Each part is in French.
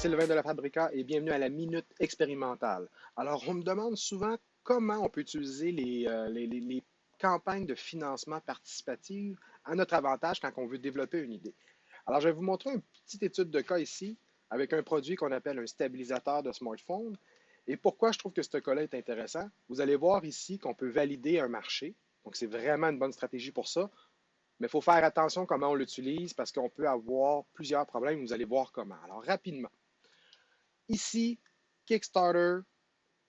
Sylvain de la Fabrica et bienvenue à la Minute Expérimentale. Alors, on me demande souvent comment on peut utiliser les campagnes de financement participatif à notre avantage quand on veut développer une idée. Alors, je vais vous montrer une petite étude de cas ici avec un produit qu'on appelle un stabilisateur de smartphone. Et pourquoi je trouve que ce cas-là est intéressant? Vous allez voir ici qu'on peut valider un marché. Donc, c'est vraiment une bonne stratégie pour ça. Mais il faut faire attention comment on l'utilise parce qu'on peut avoir plusieurs problèmes. Vous allez voir comment. Alors, rapidement. Ici, Kickstarter,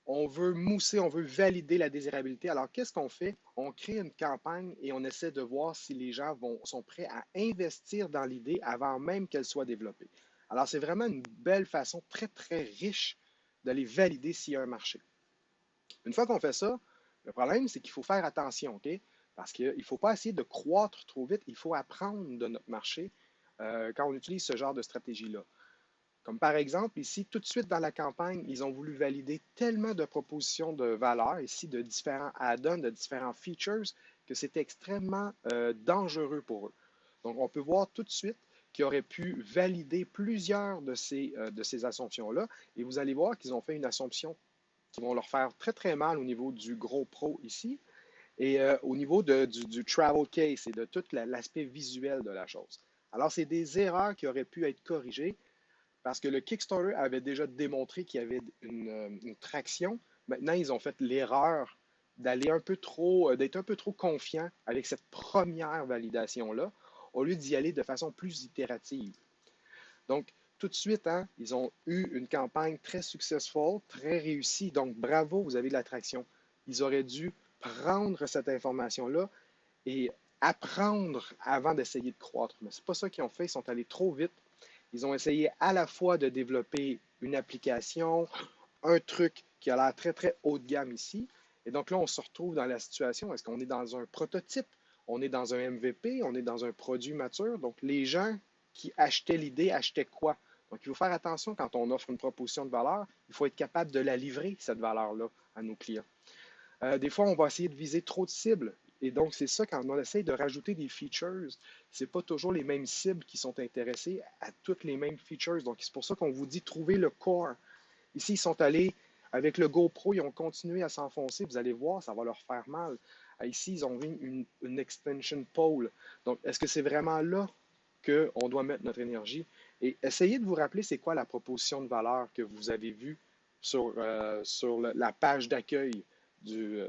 on veut mousser, on veut valider la désirabilité. Alors, qu'est-ce qu'on fait? On crée une campagne et on essaie de voir si les gens sont prêts à investir dans l'idée avant même qu'elle soit développée. Alors, c'est vraiment une belle façon très, très riche d'aller valider s'il y a un marché. Une fois qu'on fait ça, le problème, c'est qu'il faut faire attention, OK? Parce qu'il ne faut pas essayer de croître trop vite, il faut apprendre de notre marché quand on utilise ce genre de stratégie-là. Comme par exemple, ici, tout de suite dans la campagne, ils ont voulu valider tellement de propositions de valeur, ici, de différents add-ons, de différents features, que c'était extrêmement dangereux pour eux. Donc, on peut voir tout de suite qu'ils auraient pu valider plusieurs de ces assumptions-là, et vous allez voir qu'ils ont fait une assumption qui vont leur faire très, très mal au niveau du gros pro ici, et au niveau du travel case et de tout l'aspect visuel de la chose. Alors, c'est des erreurs qui auraient pu être corrigées parce que le Kickstarter avait déjà démontré qu'il y avait une traction. Maintenant, ils ont fait l'erreur d'aller un peu trop, d'être un peu trop confiant avec cette première validation-là, au lieu d'y aller de façon plus itérative. Donc, tout de suite, hein, ils ont eu une campagne très successful, très réussie. Donc, bravo, vous avez de l'attraction. Ils auraient dû prendre cette information-là et apprendre avant d'essayer de croître. Mais ce n'est pas ça qu'ils ont fait. Ils sont allés trop vite. Ils ont essayé à la fois de développer une application, un truc qui a l'air très, très haut de gamme ici. Et donc là, on se retrouve dans la situation, est-ce qu'on est dans un prototype, on est dans un MVP, on est dans un produit mature. Donc les gens qui achetaient l'idée achetaient quoi? Donc il faut faire attention quand on offre une proposition de valeur, il faut être capable de la livrer, cette valeur-là, à nos clients. Des fois, on va essayer de viser trop de cibles. Et donc, c'est ça, quand on essaye de rajouter des features, c'est pas toujours les mêmes cibles qui sont intéressées à toutes les mêmes features. Donc, c'est pour ça qu'on vous dit trouver le core. Ici, ils sont allés avec le GoPro, ils ont continué à s'enfoncer. Vous allez voir, ça va leur faire mal. Ici, ils ont mis une extension pole. Donc, est-ce que c'est vraiment là qu'on doit mettre notre énergie? Et essayez de vous rappeler c'est quoi la proposition de valeur que vous avez vue sur la page d'accueil.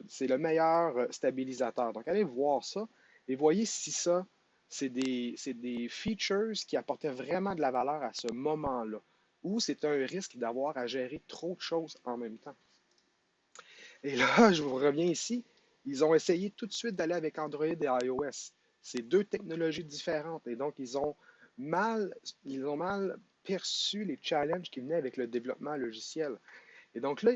C'est le meilleur stabilisateur. Donc, allez voir ça et voyez si ça, c'est des features qui apportaient vraiment de la valeur à ce moment-là, ou c'est un risque d'avoir à gérer trop de choses en même temps. Et là, je vous reviens ici, ils ont essayé tout de suite d'aller avec Android et iOS. C'est deux technologies différentes et donc mal, ils ont mal perçu les challenges qui venaient avec le développement logiciel. Et donc là,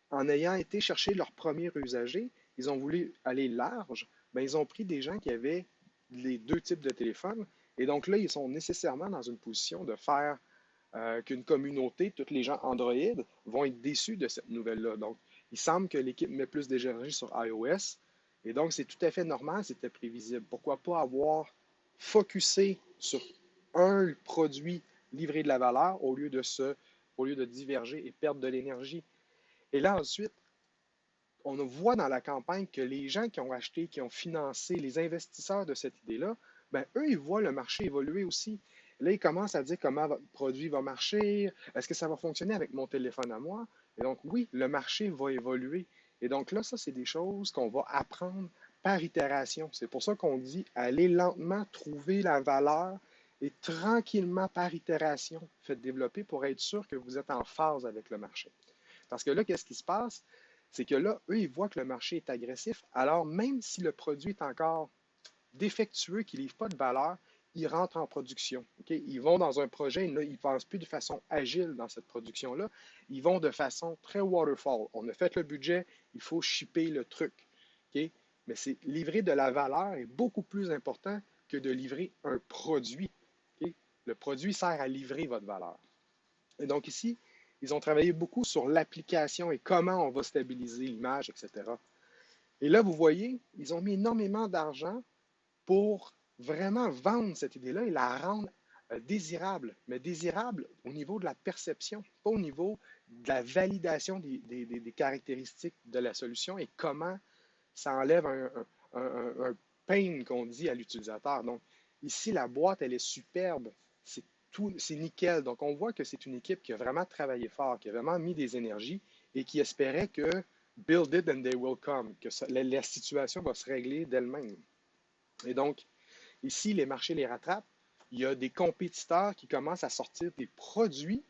en ayant été chercher leur premier usager, ils ont voulu aller large, ben, ils ont pris des gens qui avaient les deux types de téléphones. Et donc là, ils sont nécessairement dans une position de faire qu'une communauté, tous les gens Android, vont être déçus de cette nouvelle-là. Donc, il semble que l'équipe met plus d'énergie sur iOS. Et donc, c'est tout à fait normal, c'était prévisible. Pourquoi pas avoir focusé sur un produit, livrer de la valeur, au lieu de diverger et perdre de l'énergie. Et là, ensuite, on voit dans la campagne que les gens qui ont acheté, qui ont financé, les investisseurs de cette idée-là, ben, eux, ils voient le marché évoluer aussi. Là, ils commencent à dire comment votre produit va marcher, est-ce que ça va fonctionner avec mon téléphone à moi? Et donc, oui, le marché va évoluer. Et donc là, ça, c'est des choses qu'on va apprendre par itération. C'est pour ça qu'on dit allez lentement trouver la valeur et tranquillement, par itération, faites développer pour être sûr que vous êtes en phase avec le marché. Parce que là, qu'est-ce qui se passe? C'est que là, eux, ils voient que le marché est agressif. Alors, même si le produit est encore défectueux, qui ne livre pas de valeur, ils rentrent en production. Okay? Ils vont dans un projet, et là, ils ne pensent plus de façon agile dans cette production-là. Ils vont de façon très waterfall. On a fait le budget, il faut shipper le truc. Okay? Mais c'est livrer de la valeur est beaucoup plus important que de livrer un produit. Okay? Le produit sert à livrer votre valeur. Et donc ici, ils ont travaillé beaucoup sur l'application et comment on va stabiliser l'image, etc. Et là, vous voyez, ils ont mis énormément d'argent pour vraiment vendre cette idée-là et la rendre désirable, mais désirable au niveau de la perception, pas au niveau de la validation des caractéristiques de la solution et comment ça enlève un pain qu'on dit à l'utilisateur. Donc, ici, la boîte, elle est superbe. C'est tout, c'est nickel. Donc, on voit que c'est une équipe qui a vraiment travaillé fort, qui a vraiment mis des énergies et qui espérait que build it and they will come, que la situation va se régler d'elle-même. Et donc, ici, les marchés les rattrapent. Il y a des compétiteurs qui commencent à sortir des produits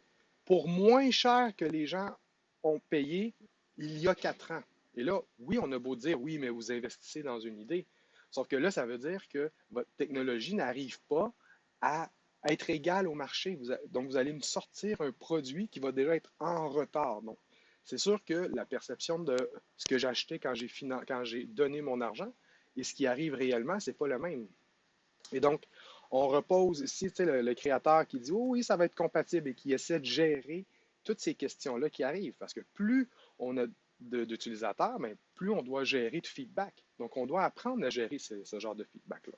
pour moins cher que les gens ont payé il y a 4 ans. Et là, oui, on a beau dire, oui, mais vous investissez dans une idée. Sauf que là, ça veut dire que votre technologie n'arrive pas à être égale au marché. Donc, vous allez me sortir un produit qui va déjà être en retard. Donc, c'est sûr que la perception de ce que j'achetais quand j'ai donné mon argent et ce qui arrive réellement, c'est pas le même. Et donc, on repose ici, tu sais, le créateur qui dit oh, oui, ça va être compatible et qui essaie de gérer toutes ces questions-là qui arrivent. Parce que plus on a d'utilisateurs, mais plus on doit gérer de feedback. Donc, on doit apprendre à gérer ce genre de feedback-là.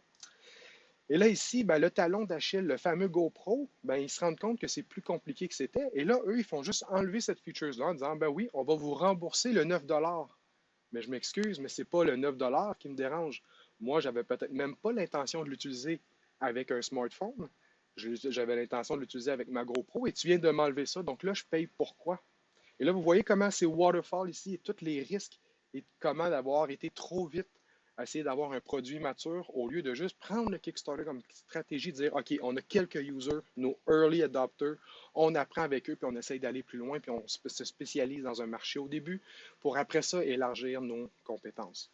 Et là, ici, ben, le talon d'Achille, le fameux GoPro, ben, ils se rendent compte que c'est plus compliqué que c'était. Et là, eux, ils font juste enlever cette feature-là en disant ben oui, on va vous rembourser le 9 $. Mais je m'excuse, mais ce n'est pas le 9 $ qui me dérange. Moi, j'avais peut-être même pas l'intention de l'utiliser avec un smartphone. J'avais l'intention de l'utiliser avec ma GoPro et tu viens de m'enlever ça. Donc là, je paye pourquoi? Et là, vous voyez comment c'est waterfall ici et tous les risques et comment d'avoir été trop vite à essayer d'avoir un produit mature au lieu de juste prendre le Kickstarter comme stratégie, de dire, OK, on a quelques users, nos early adopters, on apprend avec eux, puis on essaye d'aller plus loin, puis on se spécialise dans un marché au début pour après ça élargir nos compétences.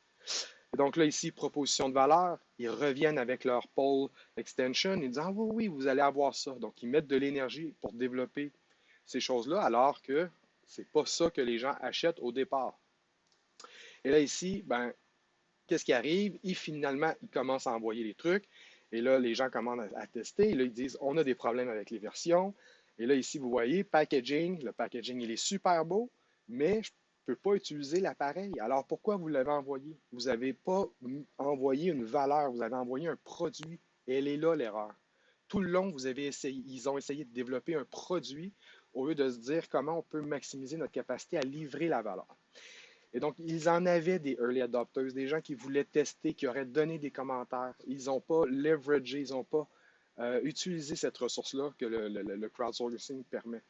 Et donc là, ici, proposition de valeur, ils reviennent avec leur poll extension, ils disent, ah oui, oui, vous allez avoir ça. Donc, ils mettent de l'énergie pour développer ces choses-là, alors que c'est pas ça que les gens achètent au départ. Et là, ici, ben, qu'est-ce qui arrive? Ils commencent à envoyer les trucs. Et là, les gens commencent à tester. Et là, ils disent, on a des problèmes avec les versions. Et là, ici, vous voyez, packaging. Le packaging, il est super beau, mais je ne peux pas utiliser l'appareil. Alors, pourquoi vous l'avez envoyé? Vous n'avez pas envoyé une valeur, vous avez envoyé un produit. Et elle est là, l'erreur. Tout le long, ils ont essayé de développer un produit au lieu de se dire comment on peut maximiser notre capacité à livrer la valeur. Et donc, ils en avaient des early adopters, des gens qui voulaient tester, qui auraient donné des commentaires. Ils n'ont pas leveragé, ils n'ont pas utilisé cette ressource-là que le crowdsourcing permet.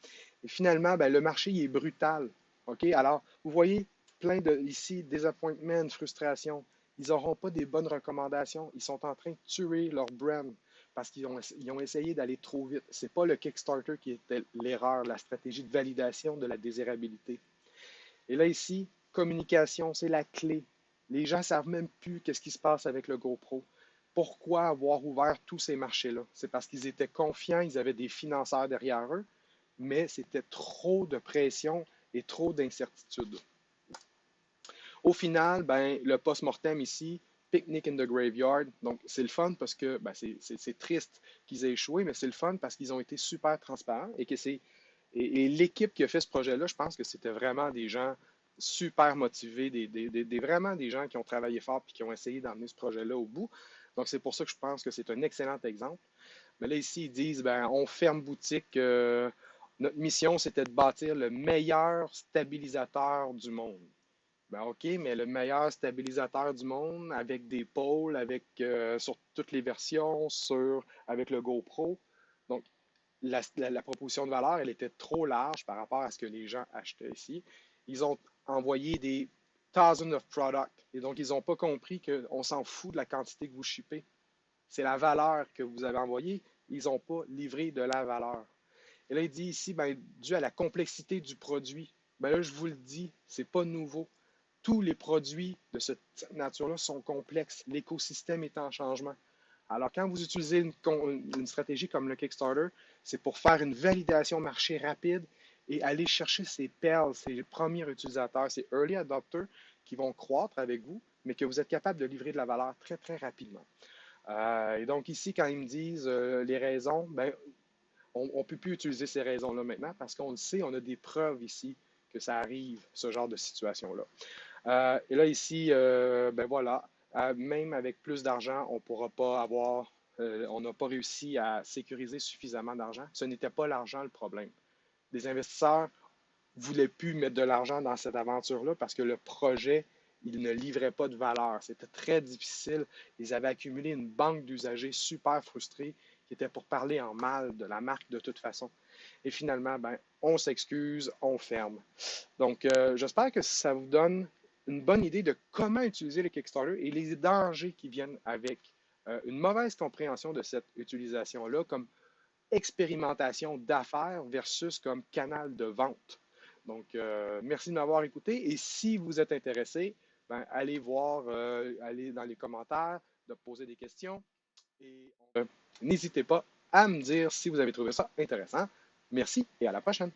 Et finalement, ben, le marché il est brutal. OK? Alors, vous voyez plein de, ici, disappointment, frustration. Ils n'auront pas des bonnes recommandations. Ils sont en train de tuer leur brand parce ils ont essayé d'aller trop vite. Ce n'est pas le Kickstarter qui était l'erreur, la stratégie de validation de la désirabilité. Et là, ici, communication, c'est la clé. Les gens ne savent même plus qu'est-ce qui se passe avec le GoPro. Pourquoi avoir ouvert tous ces marchés-là? C'est parce qu'ils étaient confiants, ils avaient des financeurs derrière eux, mais c'était trop de pression et trop d'incertitude. Au final, ben, le post-mortem ici, Picnic in the Graveyard. Donc, c'est le fun parce que ben, c'est triste qu'ils aient échoué, mais c'est le fun parce qu'ils ont été super transparents et que et l'équipe qui a fait ce projet-là, je pense que c'était vraiment des gens super motivés, vraiment des gens qui ont travaillé fort et qui ont essayé d'emmener ce projet-là au bout. Donc, c'est pour ça que je pense que c'est un excellent exemple. Mais là, ici, ils disent, ben, on ferme boutique. Notre mission, c'était de bâtir le meilleur stabilisateur du monde. Ben, OK, mais le meilleur stabilisateur du monde avec des pôles, sur toutes les versions, avec le GoPro. Donc, la proposition de valeur, elle était trop large par rapport à ce que les gens achetaient ici. Ils ont envoyé des thousands of products. Et donc, ils n'ont pas compris qu'on s'en fout de la quantité que vous shippez. C'est la valeur que vous avez envoyée. Ils n'ont pas livré de la valeur. Et là, il dit ici, ben, dû à la complexité du produit, ben là, je vous le dis, c'est pas nouveau. Tous les produits de cette nature-là sont complexes. L'écosystème est en changement. Alors, quand vous utilisez une stratégie comme le Kickstarter, c'est pour faire une validation marché rapide et aller chercher ces perles, ces premiers utilisateurs, ces early adopters qui vont croître avec vous, mais que vous êtes capable de livrer de la valeur très, très rapidement. Et donc, ici, quand ils me disent les raisons, ben, on ne peut plus utiliser ces raisons-là maintenant parce qu'on le sait, on a des preuves ici que ça arrive, ce genre de situation-là. Et là, ici, ben voilà, même avec plus d'argent, on ne pourra pas avoir on n'a pas réussi à sécuriser suffisamment d'argent. Ce n'était pas l'argent le problème. Les investisseurs ne voulaient plus mettre de l'argent dans cette aventure-là parce que le projet, il ne livrait pas de valeur. C'était très difficile. Ils avaient accumulé une banque d'usagers super frustrés qui étaient pour parler en mal de la marque de toute façon. Et finalement, ben, on s'excuse, on ferme. Donc, j'espère que ça vous donne une bonne idée de comment utiliser le Kickstarter et les dangers qui viennent avec une mauvaise compréhension de cette utilisation-là comme expérimentation d'affaires versus comme canal de vente. Donc, merci de m'avoir écouté et si vous êtes intéressé, ben, allez voir, allez dans les commentaires, de poser des questions et n'hésitez pas à me dire si vous avez trouvé ça intéressant. Merci et à la prochaine.